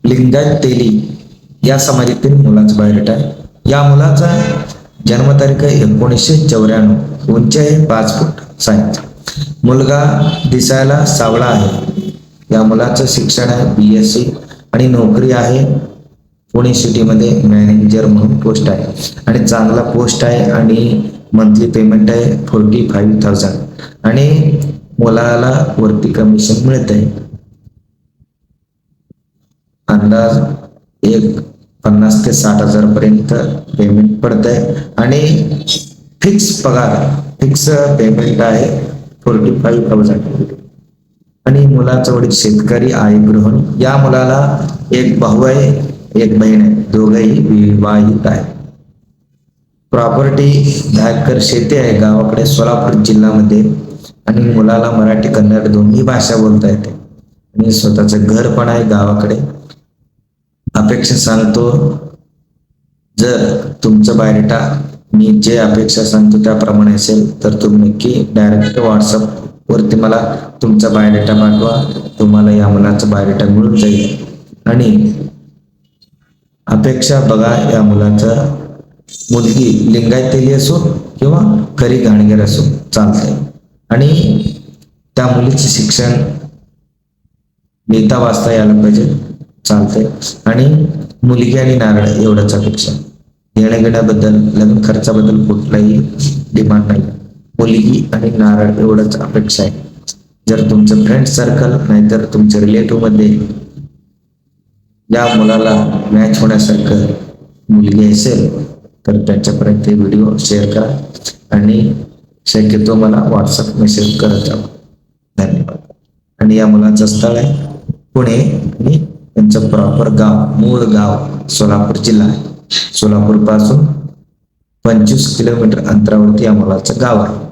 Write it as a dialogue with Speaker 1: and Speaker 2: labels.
Speaker 1: लिंगायत तेली या समाजातील मुलाचा बायोडेटा आहे. या मुलाचा जन्मतारीख आहे 1994, उंची आहे 5 फूट 6 इंच. मुलगा दिसायला सावळा आहे. या मुलाचं शिक्षण आहे BSc आणि नोकरी आहे पुणे सिटीमध्ये मॅनेजर म्हणून पोस्ट आहे आणि चांगला पोस्ट आहे आणि मंथली पेमेंट आहे 45,000 आणि मुलाला वरती कमिशन मिळत आहे. अंदाज 50,000 ते 60,000 पर्यंत पेमेंट पडत आहे आणि फिक्स पेमेंट आहे 45,000 आणि मुलाचा वडील शेतकरी आहे गृहिणी. या मुलाला एक भाऊ आहे एक बहीण आहे, दोघेही विवाहित आहे. प्रॉपर्टी 10 एकर शेती आहे गावाकडे सोलापूर जिल्ह्यामध्ये आणि मुलाला मराठी कन्नड दोन्ही भाषा बोलता येते आणि स्वतःचं घर पण आहे गावाकडे. अपेक्षा सांगतो, जर तुमचं बायोडेटा मी जे अपेक्षा सांगतो त्याप्रमाणे असेल तर तुम्ही नक्की डायरेक्ट व्हॉट्सअप वरती मला तुमचा बायोडेटा पाठवा. तुम्हाला या मुलाचा बायोडेटा मिळून जाईल. आणि अपेक्षा बघा, या मुलाचा मुलगी लिंगायत तेली असो किंवा खरी घाणगेर असो चालतंय आणि त्या मुलीचे शिक्षण लिहिता वाचता यायला पाहिजे चालतंय आणि मुलगी आणि नारळ एवढंच अपेक्षा. देण्याघेण्याबद्दल लग्न खर्चाबद्दल कुठलाही डिमांड नाही. मुलगी आणि नारळ एवढंच अपेक्षा आहे. जर तुमचं फ्रेंड सर्कल नाहीतर तुमच्या रिलेटिव्ह मध्ये या मुलाला मॅच होण्यासारखं मुलगी असेल तर त्यांच्यापर्यंत व्हिडिओ शेअर करा आणि शक्यतो मला व्हॉट्सअप मेसेज करत जावा. धन्यवाद. आणि या मुलाचं स्थळ आहे पुणे आणि त्यांचं प्रॉपर गाव मूळ गाव सोलापूर जिल्हा आहे. सोलापूर पासून 25 किलोमीटर अंतरावरती या मुलाचं गाव आहे.